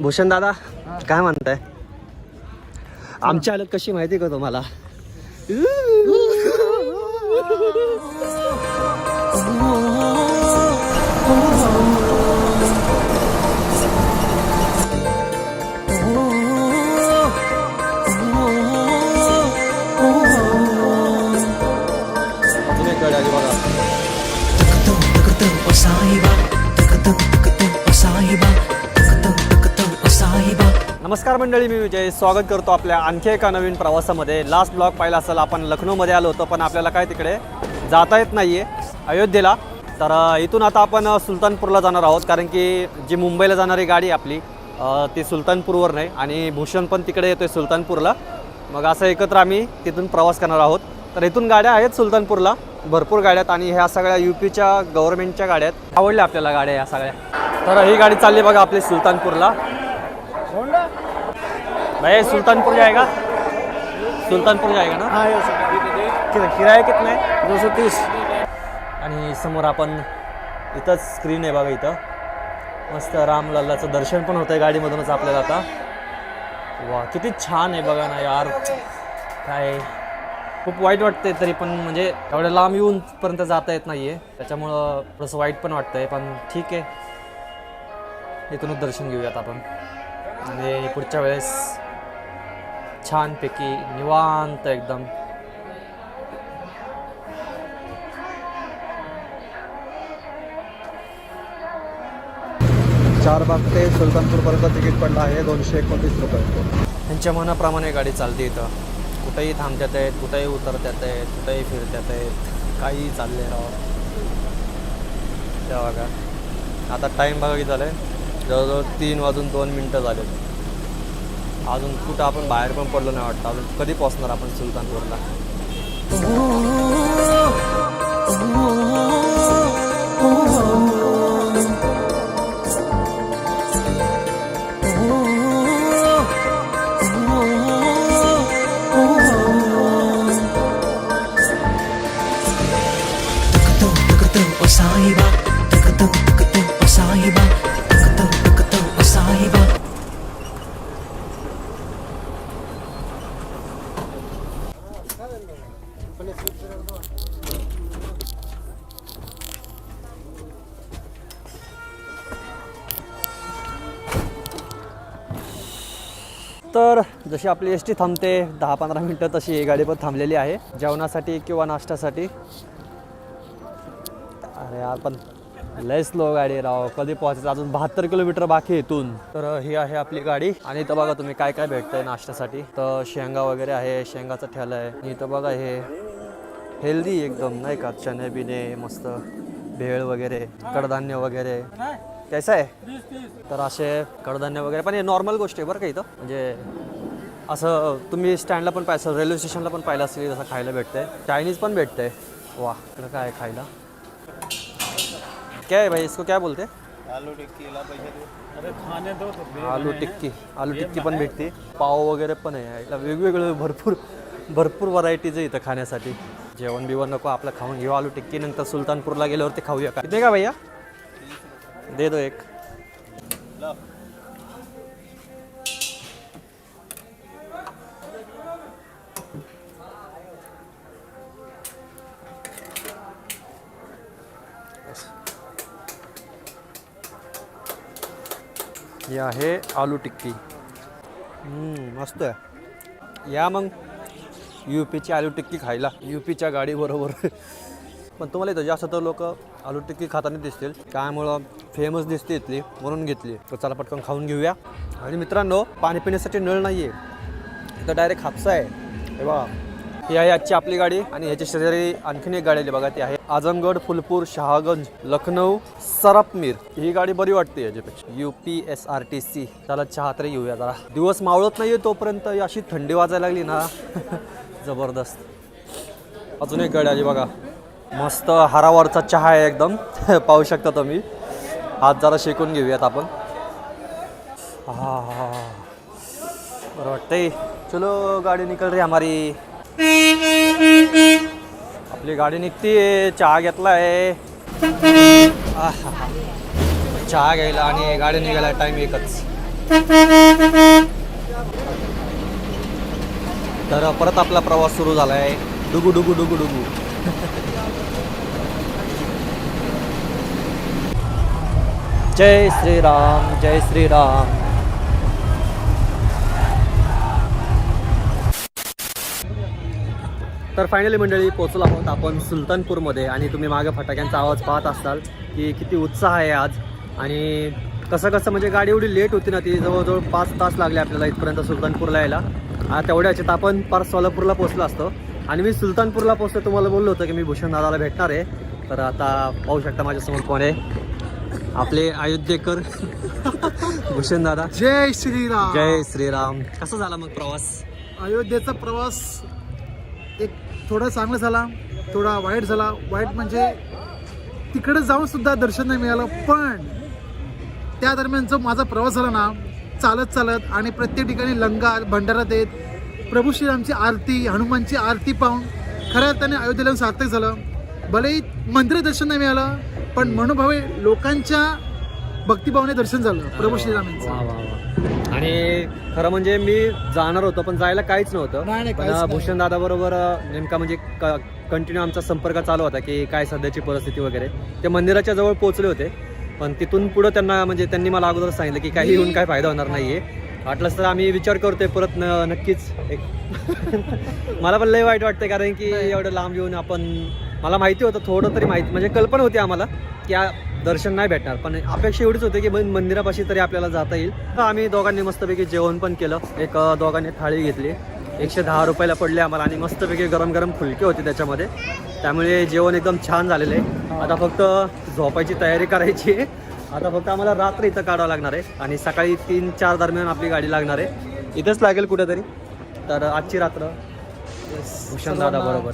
भूषण दादा काय म्हणताय? आमची हालत कशी माहिती का तुम्हाला? नमस्कार मंडळी, मी विजय स्वागत करतो आपल्या आणखी एका नवीन प्रवासामध्ये. लास्ट ब्लॉग पाहिला असेल, आपण लखनौमध्ये आलो होतो, पण आपल्याला काय तिकडे जाता येत नाही आहे अयोध्येला. तर इथून आता आपण सुलतानपूरला जाणार आहोत, कारण की जी मुंबईला जाणारी गाडी आपली ती सुलतानपूरवर नाही आणि भूषण पण तिकडे येतो आहे सुलतानपूरला. मग असं एकत्र आम्ही तिथून प्रवास करणार आहोत. तर इथून गाड्या आहेत सुलतानपूरला, भरपूर गाड्या आहेत आणि ह्या सगळ्या यूपीच्या गव्हर्नमेंटच्या गाड्या आहेत. आवडल्या आपल्याला गाड्या ह्या सगळ्या. तर ही गाडी चालली बघा आपली सुलतानपूरला. भाई सुल्तानपुर जाएगा, सुल्तानपुर जाएगा ना? हाँ ये किराया कितना है? 230. आणि समोर आपण इथंच स्क्रीन आहे बघा, इथं मस्त रामलल्लाचं दर्शन पण होतं आहे गाडीमधूनच आपल्याला आता. वा किती छान आहे बघा ना यार. काय खूप वाईट वाटतंय तरी पण, म्हणजे एवढ्या लांब येऊनपर्यंत जाता येत नाही आहे, त्याच्यामुळं थोडंसं वाईट पण वाटतंय. पण ठीक आहे, इथूनच दर्शन घेऊयात आपण आणि पुढच्या वेळेस छानपैकी निवांत एकदम. चारबाग ते सुलतानपूरपर्यंत तिकीट पडलं आहे 229 रुपये. त्यांच्या मनाप्रमाणे गाडी चालते इथं. कुठेही थांबतात आहेत, कुठेही उतरतात आहेत, कुठेही फिरतात आहेत, काही चालले राव. त्या बघा आता टाईम बघा किती झालं आहे, जवळजवळ 3:02 झाले. अजून कुठं आपण बाहेर पण पडलो नाही वाटतं. अजून कधी पोहोचणार आपण सुलतानपूरला? तर जशी आपली एस टी थांबते 10-15 मिनटं, तशी ही गाडी पण थांबलेली आहे जेवणासाठी किंवा नाश्त्यासाठी. अरे यार पण लय स्लो गाडी राव, कधी पोहोचायचं? अजून 72 किलोमीटर बाकी इथून. तर ही आहे आपली गाडी आणि इथं बघा तुम्ही काय काय भेटतंय नाश्त्यासाठी. तर शेंगा वगैरे आहे, शेंगाचं ठेला आहे. आणि इथं बघा हे हेल्दी एकदम नाही का, चणे बिणे मस्त, भेळ वगैरे, कडधान्य वगैरे. कैसा आहे? तर असे कडधान्य वगैरे पण हे नॉर्मल गोष्टी आहे बरं का इथं. म्हणजे असं तुम्ही स्टँडला पण पाहिजे, रेल्वे स्टेशनला पण पाहिलं असेल, जसं खायला भेटतंय. चायनीज पण भेटतंय. वा इकडं काय आहे खायला? क्या है भाई, इसको क्या बोलते? आलू टिक्की. अरे खाने दो तो. आलू टिक्की, आलू टिक्की पण भेटते. पाव वगैरे पण आहे. याला वेगवेगळं भरपूर व्हरायटीज आहे इथं खाण्यासाठी. जेवण बिवण नको, आपलं खाऊन घेऊ आलू टिक्की. नंतर सुलतानपूरला गेल्यावरती खाऊया का? किती का भैया? दे दो एक. हे आहे आलू टिक्की. मस्त आहे. या मग यूपीची आलू टिक्की खायला, यूपीच्या गाडीबरोबर. पण तुम्हाला इथं जास्त तर लोक आलू टिक्की खाताना दिसतील, त्यामुळं फेमस दिसते इथली म्हणून घेतली. तर चला पटकन खाऊन घेऊया. आणि मित्रांनो, पाणी पिण्यासाठी नळ नाही आहे इथं, डायरेक्ट हापसा आहे. हे बघा, ही आहे आजची आपली गाडी. आणि ह्याच्या शेजारी आणखीन एक गाडी आली बघा, ती आहे आजमगड, फुलपूर, शहागंज, लखनौ, सरपमीर. ही गाडी बरी वाटते याच्यापेक्षा, UPSRTC. त्याला चहा तरी घेऊया जरा. दिवस मावळत नाही आहे तोपर्यंत अशी थंडी वाजायला लागली ना जबरदस्त. अजून एक गाडी आली बघा, मस्त हारावरचा चहा आहे एकदम. पाहू शकता तुम्ही. हात जरा शेकून घेऊयात आपण. हा बरं वाटतंय. चलो गाडी निकल रही हमारी. आपली गाडी निघते. चहा घेतला आहे. चहा घ्यायला आणि गाडी निघायला टाईम एकच. तर परत आपला प्रवास सुरू झाला आहे. डुगू डुगू डुगू डुगू. जय श्रीराम, जय श्रीराम. तर फायनली मंडळी पोहोचलो आहोत आपण सुलतानपूरमध्ये. आणि तुम्ही मागे फटाक्यांचा आवाज पाहत असाल की किती उत्साह आहे आज. आणि कसं म्हणजे गाडी एवढी लेट होती ना, ती जवळजवळ 5 तास लागले आपल्याला इथपर्यंत सुलतानपूरला यायला. तेवढ्याच्यात आपण पार सोलापूरला पोहोचलो असतो. आणि मी सुलतानपूरला पोहोचतो तुम्हाला बोललो होतं की मी भूषण दादाला भेटणार आहे. तर आता पाहू शकता माझ्यासमोर कोण आहे, आपले अयोध्येकर भूषण दादा. जय श्रीराम. जय श्रीराम. कसा झाला मग प्रवास? अयोध्येचा प्रवास एक थोडा चांगला झाला, थोडा वाईट झाला. वाईट म्हणजे तिकडे जाऊन सुद्धा दर्शन नाही मिळालं. पण त्या दरम्यान जो माझा प्रवास झाला ना, चालत चालत आणि प्रत्येक ठिकाणी लंगा भंडारा देत प्रभू श्रीरामची आरती, हनुमानची आरती पाहून खऱ्या अर्थाने अयोध्येला सार्थक झालं. भलेही मंदिर दर्शन नाही मिळालं, पण मनोभावे लोकांच्या भक्तिभावाने दर्शन झालं प्रभू श्रीरामांचं. वा वा वा. आणि खरं म्हणजे मी जाणार होतो पण जायला काहीच नव्हतं. नाही, पण काहीच नाही. भूषण दादा बरोबर नेमका म्हणजे कंटिन्यू आमचा संपर्क चालू होता की काय सध्याची परिस्थिती वगैरे. ते मंदिराच्या जवळ पोहोचले होते, पण तिथून पुढं त्यांना म्हणजे त्यांनी मला अगोदर सांगितलं की काही येऊन काय फायदा होणार नाहीये. वाटलंच तर आम्ही विचार करतोय परत नक्कीच एक मला पण लय वाईट वाटतंय कारण की एवढं लांब येऊन आपण, मला माहिती होतं थोडं तरी माहिती म्हणजे कल्पना होती आम्हाला की दर्शन नाही भेटणार, पण अपेक्षा एवढीच होती की मंदिरापाशी तरी आपल्याला जाता येईल. आम्ही दोघांनी मस्तपैकी जेवण पण केलं. एक दोघांनी थाळी घेतली, 110 रुपयाला पडले आम्हाला. आणि मस्तपैकी गरम गरम फुलके होते त्याच्यामध्ये, त्यामुळे जेवण एकदम छान झालेलं आहे. आता फक्त झोपायची तयारी करायची आहे. आता फक्त आम्हाला रात्र इथं काढावं लागणार आहे आणि सकाळी 3-4 दरम्यान आपली गाडी लागणार आहे. इथंच लागेल कुठेतरी. तर आजची रात्र भूषण दादा बरोबर.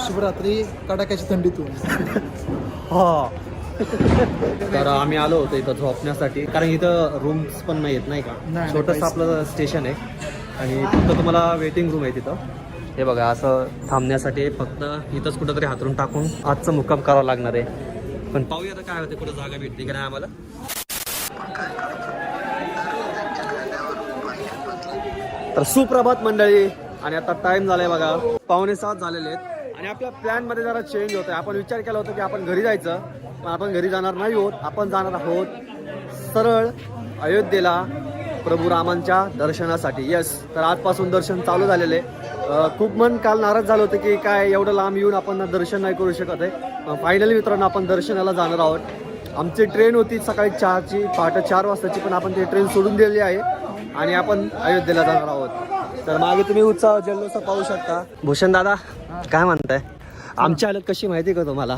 शुभरात्री कडाक्याची थंडीतून. हा. तर आम्ही आलो होतो इथं झोपण्यासाठी, कारण इथं रूम्स पण नाही आहेत नाही का. नाही, छोटंसं आपलं स्टेशन आहे आणि फक्त तुम्हाला वेटिंग रूम आहे तिथं. हे बघा असं थांबण्यासाठी फक्त इथंच कुठंतरी हातरून टाकून आजचं मुक्काम करावं लागणार आहे. पण पाहूया आता काय होते, कुठं जागा भेटते की नाही आम्हाला. तर सुप्रभात मंडळी. आणि आता टाइम झालाय बघा 6:45 झालेले आहेत. आणि आपल्या प्लॅनमध्ये जरा चेंज होतोय. आपण विचार केला होता की आपण घरी जायचं, पण आपण घरी जाणार नाही आहोत. आपण जाणार आहोत सरळ अयोध्येला प्रभू रामांच्या दर्शनासाठी. यस, तर आजपासून दर्शन चालू झालेले. खूप मन काल नाराज झालं होतं की काय एवढं लांब येऊन आपण दर्शन नाही करू शकत आहे. फायनली मित्रांनो आपण दर्शनाला जाणार आहोत. आमची ट्रेन होती सकाळी 4ची, पहाटे 4 वाजताची, पण आपण ती ट्रेन सोडून दिलेली आहे आणि आपण अयोध्येला जाणार आहोत. तर मागे तुम्ही उत्साह जल्लोष पाहू शकता. भूषण दादा काय म्हणताय, आमची हालत कशी माहिती का तुम्हाला?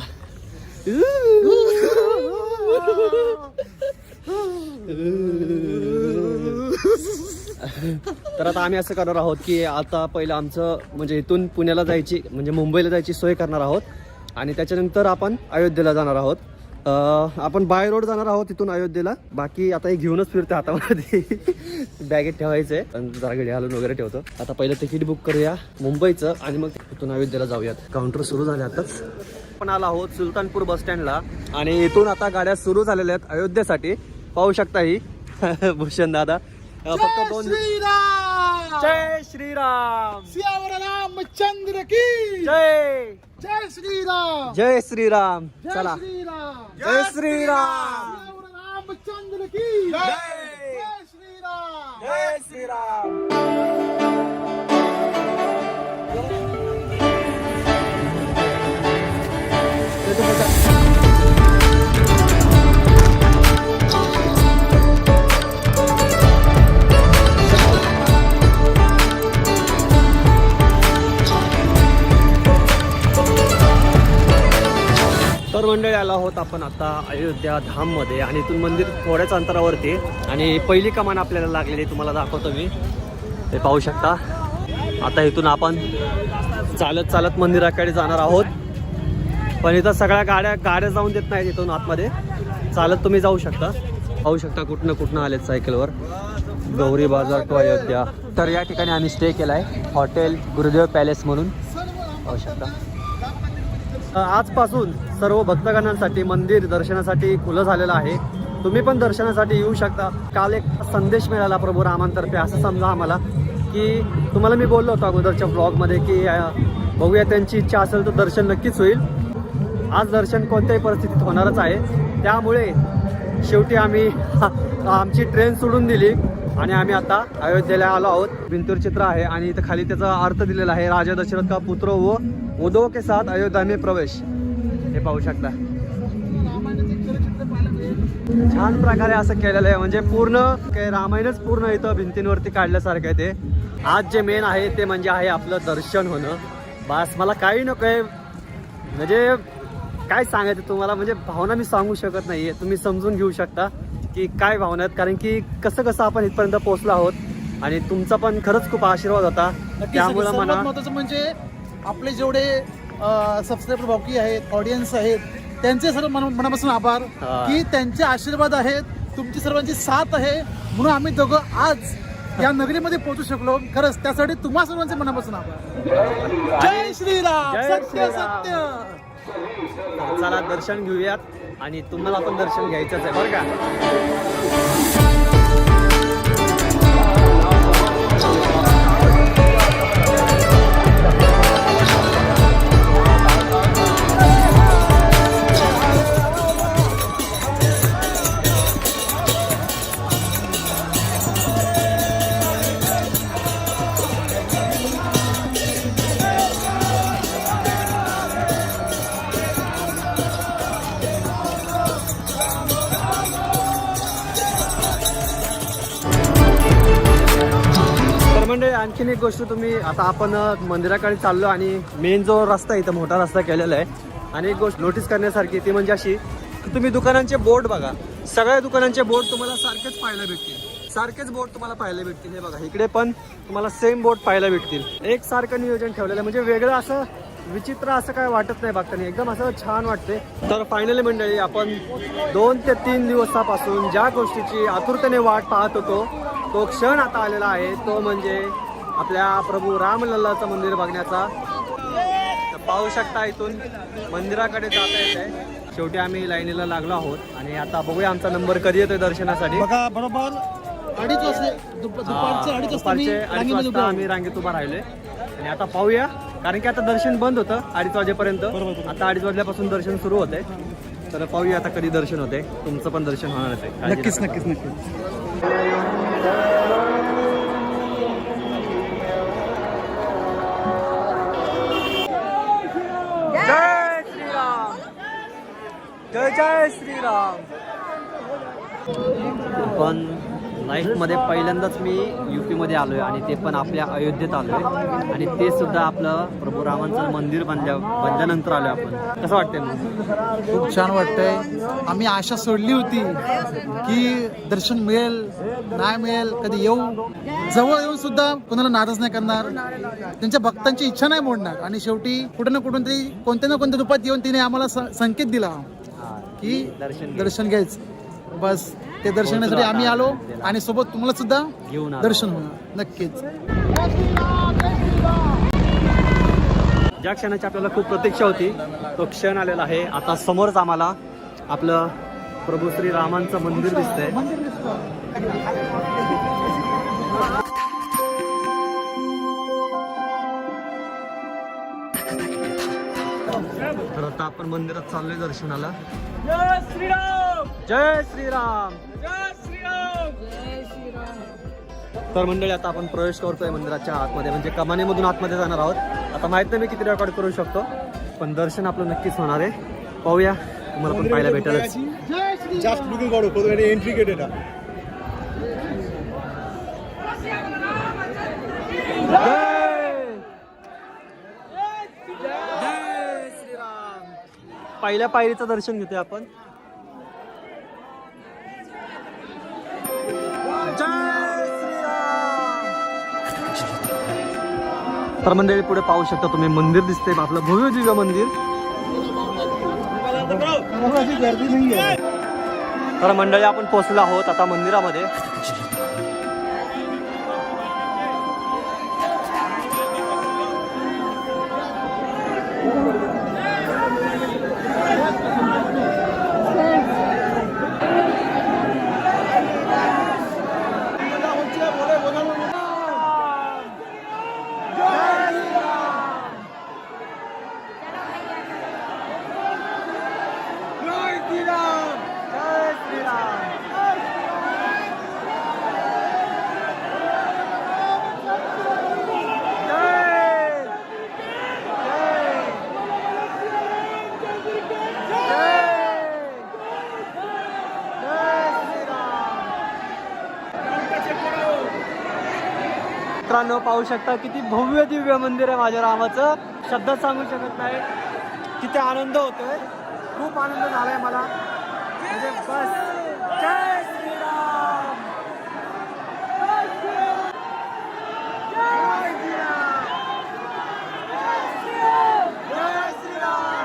तर आता आम्ही असं करणार आहोत की आता पहिलं आमचं म्हणजे इथून पुण्याला जायची म्हणजे मुंबईला जायची सोय करणार आहोत आणि त्याच्यानंतर आपण अयोध्येला जाणार आहोत. आपण बाय रोड जाणार आहोत इथून अयोध्येला. बाकी आता हे घेऊनच फिरते हातामध्ये, बॅगेत ठेवायचं आहे. जरा घडी घालून वगैरे ठेवतो. आता पहिलं तिकीट बुक करूया मुंबईचं आणि मग इथून अयोध्येला जाऊयात. काउंटर सुरू झाले आताच. आपण आलो आहोत सुलतानपूर बस स्टँडला आणि इथून आता गाड्या सुरू झालेल्या आहेत अयोध्येसाठी. पाहू शकता ही भूषण दादा. फक्त 2 जय श्रीराम. सियावर रामचंद्र की जय. जय श्रीराम. जय श्रीराम. चला. श्रीराम. जय श्रीराम. सियावर रामचंद्र की जय. जय श्रीराम. जय श्रीराम. तर मंडळी आलो आहोत आपण आता अयोध्या धाममध्ये आणि इथून मंदिर थोड्याच अंतरावरती आणि पहिली कमान आपल्याला लागलेली तुम्हाला दाखवतो मी. ते पाहू शकता. आता इथून आपण चालत चालत मंदिराकडे जाणार आहोत. पण इथं सगळ्या गाड्या जाऊन देत नाहीत इथून आतमध्ये. चालत तुम्ही जाऊ शकता. पाहू शकता कुठनं आलेत सायकलवर. गौरी बाजार टू अयोध्या. तर या ठिकाणी आम्ही स्टे केला आहे, हॉटेल गुरुदेव पॅलेस म्हणून. पाहू शकता. आजपासून सर्व भक्तगणांसाठी मंदिर दर्शनासाठी खुलं झालेलं आहे. तुम्ही पण दर्शनासाठी येऊ शकता. काल एक संदेश मिळाला प्रभू रामांतर्फे, असं समजा आम्हाला की तुम्हाला मी बोललो होतो अगोदरच्या ब्लॉगमध्ये की बघूया त्यांची इच्छा असेल तर दर्शन नक्कीच होईल. आज दर्शन कोणत्याही परिस्थितीत होणारच आहे. त्यामुळे शेवटी आम्ही आमची ट्रेन सोडून दिली आणि आम्ही आता अयोध्येला आलो आहोत. भिंतीवर चित्र आहे आणि इथं खाली त्याचा अर्थ दिलेला आहे, राजा दशरथ का पुत्र व उद्धव के साथ अयोध्या में प्रवेश. हे पाहू शकता. छान प्रकारे असं केलेलं आहे, म्हणजे पूर्ण काय रामायणच पूर्ण इथं भिंतींवरती काढल्यासारखं आहे ते. आज जे मेन आहे ते म्हणजे आहे आपलं दर्शन होणं. बस मला काही नको आहे, म्हणजे काय सांगायचं तुम्हाला, म्हणजे भावना मी सांगू शकत नाही आहे. तुम्ही समजून घेऊ शकता की काय भावना आहेत, कारण की कसं कसं आपण इथपर्यंत पोहोचलो आहोत आणि तुमचा पण खरंच खूप आशीर्वाद होता. त्यामुळं मला महत्वाचं म्हणजे आपले जेवढे सबस्क्रायबर भाऊकी आहेत, ऑडियन्स आहेत, त्यांचे सर्व मनापासून आभार की त्यांचे आशीर्वाद आहेत, तुमची सर्वांची साथ आहे, म्हणून आम्ही दोघं आज या नगरीमध्ये पोहोचू शकलो. खरंच त्यासाठी तुम्हा सर्वांचे मनापासून आभार. जय श्रीराम. जय सत्य श्रीराम. सत्य. चला दर्शन घेऊयात आणि तुम्हाला पण दर्शन घ्यायचंच आहे बरं का. म्हणजे आणखीन एक गोष्ट, तुम्ही आता आपण मंदिराकडे चाललो आणि मेन जो रस्ता इथं मोठा रस्ता केलेला आहे आणि एक गोष्ट नोटीस करण्यासारखी ती म्हणजे अशी की तुम्ही दुकानांचे बोर्ड बघा. सगळ्या दुकानांचे बोर्ड तुम्हाला सारखेच पाहायला भेटतील, सारखेच बोर्ड तुम्हाला पाहायला भेटतील. हे बघा इकडे पण तुम्हाला सेम बोर्ड पाहायला भेटतील. एक सारखं नियोजन ठेवलेलं आहे, म्हणजे वेगळं असं विचित्र असं काय वाटत नाही बघताना, एकदम असं छान वाटते. तर फायनली मंडळी आपण 2 ते 3 दिवसापासून ज्या गोष्टीची आतुरतेने वाट पाहत होतो तो क्षण आता आलेला आहे. तो म्हणजे आपल्या प्रभू रामलल्लाचं मंदिर बघण्याचा. पाहू शकता इथून मंदिराकडे जाता येत आहे. शेवटी आम्ही लाईनीला लागलो आहोत आणि आता बघूया आमचा नंबर कधी येतोय दर्शनासाठी. बघा बरोबर 2:30 वाजता, दुपारचे 2:30 वाजता आम्ही रांगेत उभा राहिलोय आणि आता पाहूया, कारण की आता दर्शन बंद होतं 2:30 वाजेपर्यंत. आता 2:30 वाजल्यापासून दर्शन सुरू होते. तर पाहूया आता कधी दर्शन होते. तुमचं पण दर्शन होणार आहे. नक्कीच नक्कीच नक्कीच. जय श्रीराम. जय जय श्रीराम. पण लाईफमध्ये पहिल्यांदाच मी UP-मध्ये आलो आहे आणि ते पण आपल्या अयोध्येत आलो आहे आणि ते सुद्धा आपलं प्रभू रामांचं मंदिर बांधल्यानंतर आलो आपण. कसं वाटतंय मग? खूप छान वाटतंय. आम्ही आशा सोडली होती की दर्शन मिळेल नाही मिळेल, कधी येऊ, जवळ येऊन सुद्धा कोणाला नाराज नाही करणार, त्यांच्या भक्तांची इच्छा नाही मोडणार. आणि शेवटी कुठं ना कुठून तरी कोणत्या ना कोणत्या रूपात येऊन तिने आम्हाला संकेत दिला की दर्शन घ्यायचं. बस ते दर्शन घेण्यासाठी आम्ही आलो आणि सोबत तुम्हाला सुद्धा घेऊन दर्शन होणार नक्कीच. ज्या क्षणाची आपल्याला खूप प्रतीक्षा होती तो क्षण आलेला आहे. आता समोरच आम्हाला आपलं प्रभू श्री रामांचं मंदिर दिसतंय. तर आता आपण मंदिरात चाललोय दर्शनाला. जय श्रीराम. जय श्रीराम. जय श्रीराम. जय श्रीराम. तर मंडळी आता आपण प्रवेश करतोय मंदिराच्या आतमध्ये, म्हणजे कमानीमधून आतमध्ये जाणार आहोत. आता माहित नाही मी किती रेकॉर्ड करू शकतो, पण दर्शन आपलं नक्कीच होणार आहे. पाहूया, तुम्हाला पण पाहायला भेटेलच. Just looking forward for the entry gate এটা पहिल्या पायरीचं दर्शन घेतोय आपण. जय श्रीराम. तर मंडळी पुढे पाहू शकता तुम्ही मंदिर दिसते आपलं भव्य दिव्य मंदिर. गर्दी नाही आहे. तर मंडळी आपण पोहोचलो आहोत आता मंदिरामध्ये. मित्रांनो पाहू शकता किती भव्य दिव्य मंदिर आहे माझ्या रामाचं. शब्दात सांगू शकत नाही किती आनंद होतोय. खूप आनंद झालाय मला. म्हणजे बस जय श्रीराम. जय श्रीराम. जय श्रीराम.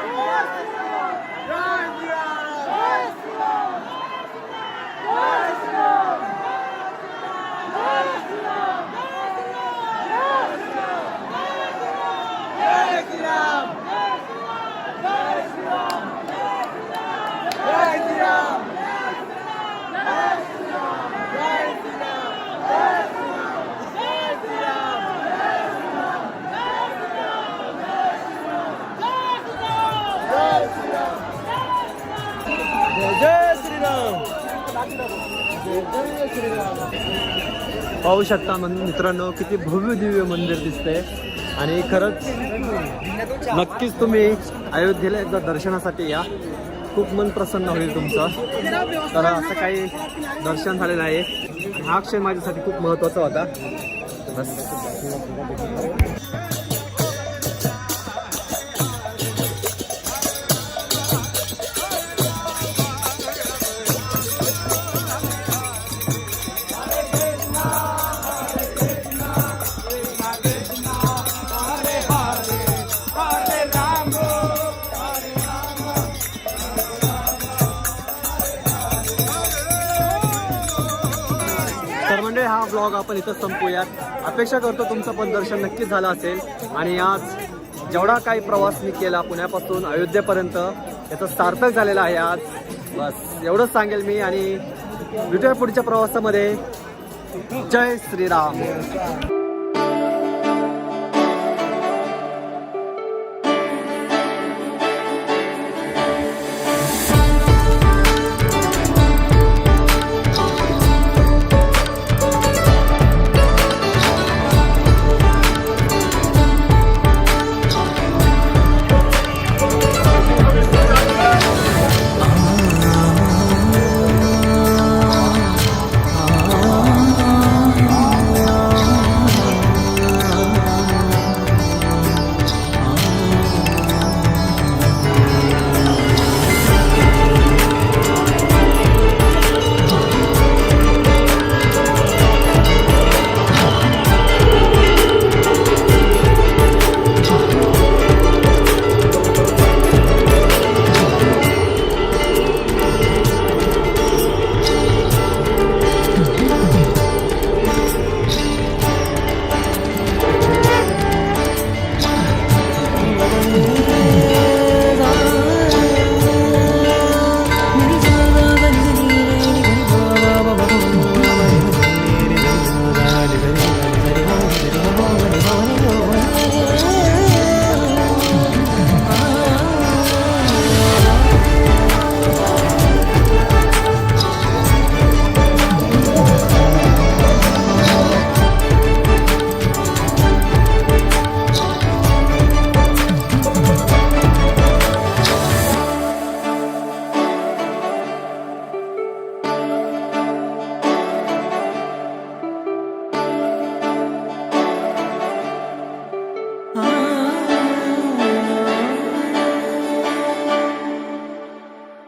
जय श्रीराम. पाहू शकता मित्रांनो किती भव्य दिव्य मंदिर दिसतंय. आणि खरंच नक्कीच तुम्ही अयोध्येला एकदा दर्शनासाठी या. खूप मन प्रसन्न होईल तुमचं. तर असं काही दर्शन झालेलं आहे. हा क्षण माझ्यासाठी खूप महत्त्वाचा होता. बस तर म्हणजे हा ब्लॉग आपण इथं संपूयात. अपेक्षा करतो तुमचं पण दर्शन नक्कीच झालं असेल. आणि आज जेवढा काही प्रवास मी केला पुण्यापासून अयोध्येपर्यंत याचा सार्थक झालेला आहे आज. बस एवढंच सांगेल मी. आणि भेटूया पुढच्या प्रवासामध्ये. जय श्रीराम.